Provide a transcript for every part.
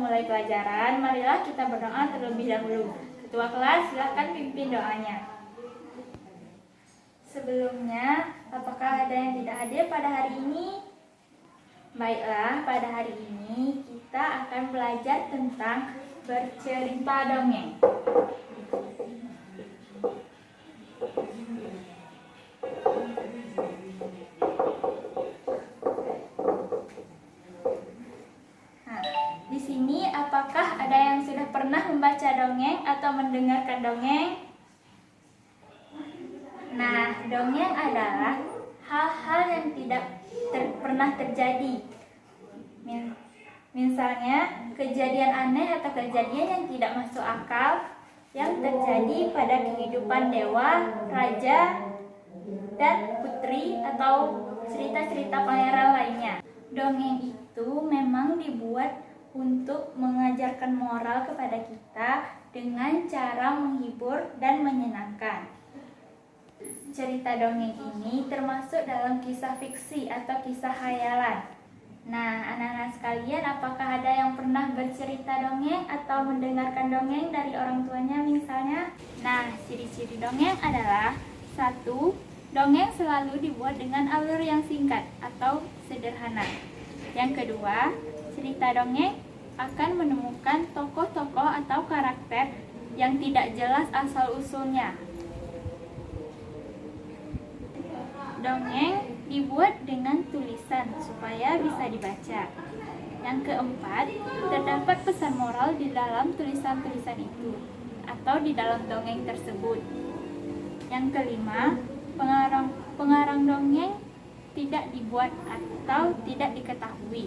memulai pelajaran, marilah kita berdoa terlebih dahulu. Ketua kelas, silakan pimpin doanya. Sebelumnya, apakah ada yang tidak hadir pada hari ini? Baiklah, pada hari ini kita akan belajar tentang bercerita dongeng. Di sini apakah ada yang sudah pernah membaca dongeng atau mendengarkan dongeng? Nah, dongeng adalah hal-hal yang tidak pernah terjadi. Misalnya, kejadian aneh atau kejadian yang tidak masuk akal yang terjadi pada kehidupan dewa, raja, dan putri atau cerita-cerita pangeran lainnya. Dongeng itu memang dibuat untuk mengajarkan moral kepada kita dengan cara menghibur dan menyenangkan. Cerita dongeng ini termasuk dalam kisah fiksi atau kisah khayalan. Nah, anak-anak sekalian, apakah ada yang pernah bercerita dongeng atau mendengarkan dongeng dari orang tuanya misalnya? Nah, ciri-ciri dongeng adalah: 1. Dongeng selalu dibuat dengan alur yang singkat atau sederhana. Yang kedua, cerita dongeng akan menemukan tokoh-tokoh atau karakter yang tidak jelas asal-usulnya. Dongeng dibuat dengan tulisan supaya bisa dibaca. Yang keempat, terdapat pesan moral di dalam tulisan-tulisan itu atau di dalam dongeng tersebut. Yang kelima, pengarang dongeng tidak dibuat atau tidak diketahui.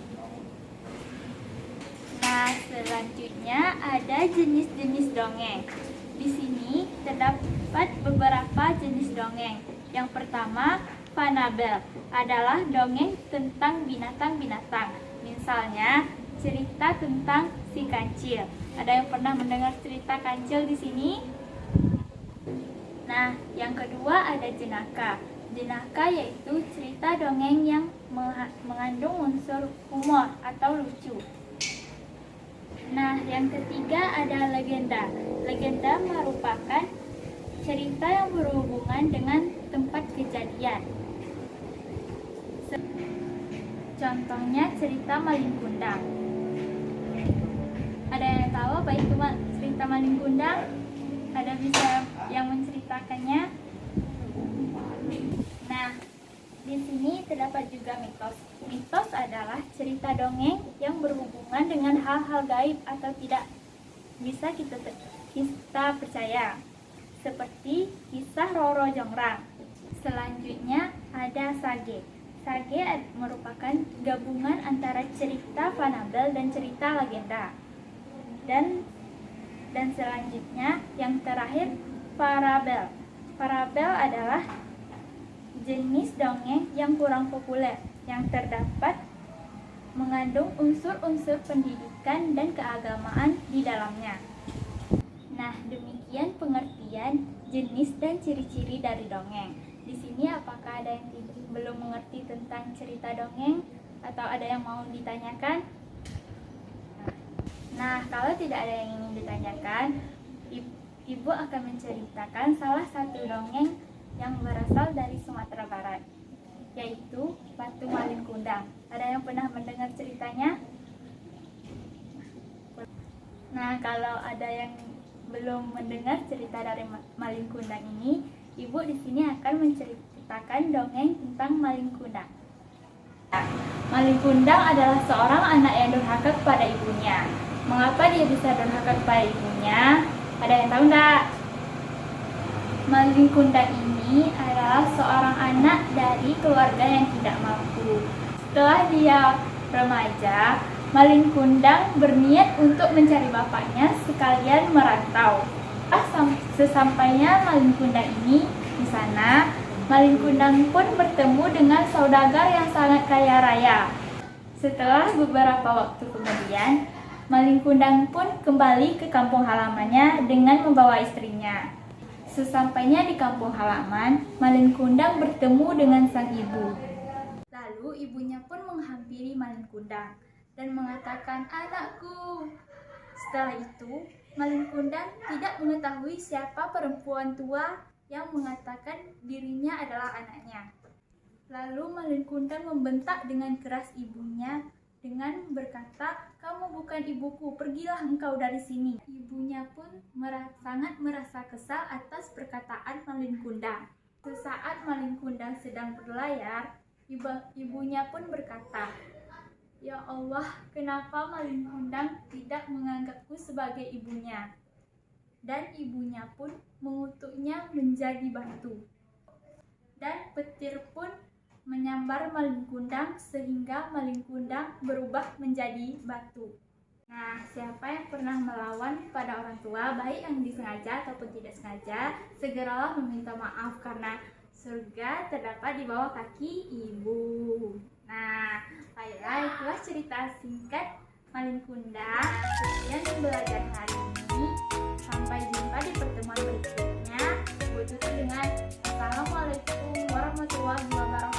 Nah, selanjutnya ada jenis-jenis dongeng. Di sini terdapat beberapa jenis dongeng. Yang pertama, Fabel adalah dongeng tentang binatang-binatang. Misalnya, cerita tentang si kancil. Ada yang pernah mendengar cerita kancil di sini? Nah, yang kedua ada jenaka. Jenaka yaitu cerita dongeng yang mengandung unsur humor atau lucu. Nah, yang ketiga ada legenda. Legenda merupakan cerita yang berhubungan dengan tempat kejadian. Contohnya cerita Malin Kundang. Ada yang tahu apa itu cerita Malin Kundang? Ada bisa yang menceritakannya? Nah, di sini terdapat juga mitos. Mitos adalah cerita dongeng yang berhubungan dengan hal-hal gaib atau tidak bisa kita percaya, seperti kisah Roro Jongrang. Selanjutnya ada sage. Sage merupakan gabungan antara cerita fabel dan cerita legenda. Dan selanjutnya yang terakhir parabel. Parabel adalah jenis dongeng yang kurang populer yang terdapat mengandung unsur-unsur pendidikan dan keagamaan di dalamnya. Nah, demikian pengertian jenis dan ciri-ciri dari dongeng. Di sini apakah ada yang belum mengerti tentang cerita dongeng atau ada yang mau ditanyakan? Nah, kalau tidak ada yang ingin ditanyakan, Ibu akan menceritakan salah satu dongeng yang berasal dari Sumatera Barat, yaitu Batu Malin Kundang. Ada yang pernah mendengar ceritanya? Nah, kalau ada yang belum mendengar cerita dari Malin Kundang ini, Ibu di sini akan menceritakan dongeng tentang Malin Kundang. Malin Kundang adalah seorang anak yang durhaka kepada ibunya. Mengapa dia bisa durhaka kepada ibunya? Ada yang tahu enggak? Malin Kundang ini adalah seorang anak dari keluarga yang tidak mampu. Setelah dia remaja, Malin Kundang berniat untuk mencari bapaknya sekalian merantau. Sesampainya Malin Kundang ini di sana, Malin Kundang pun bertemu dengan saudagar yang sangat kaya raya. Setelah beberapa waktu kemudian, Malin Kundang pun kembali ke kampung halamannya dengan membawa istrinya. Sesampainya di kampung halaman, Malin Kundang bertemu dengan sang ibu. Lalu ibunya pun menghampiri Malin Kundang dan mengatakan, "Anakku, Setelah itu, Malin Kundang tidak mengetahui siapa perempuan tua yang mengatakan dirinya adalah anaknya. Lalu Malin Kundang membentak dengan keras ibunya dengan berkata, "Kamu bukan ibuku, pergilah engkau dari sini." Ibunya pun sangat merasa kesal atas perkataan Malin Kundang. Sesaat Malin Kundang sedang berlayar, ibunya pun berkata, "Ya Allah, kenapa Malin Kundang tidak menganggapku sebagai ibunya?" Dan ibunya pun mengutuknya menjadi batu. Dan petir pun menyambar Malin Kundang sehingga Malin Kundang berubah menjadi batu. Nah, siapa yang pernah melawan pada orang tua, baik yang disengaja ataupun tidak sengaja, segeralah meminta maaf karena surga terdapat di bawah kaki ibu. Nah, baiklah, itulah cerita singkat Malin Kundang. Sekian yang belajar hari ini. Sampai jumpa di pertemuan berikutnya. Tutup dengan Assalamualaikum warahmatullahi wabarakatuh.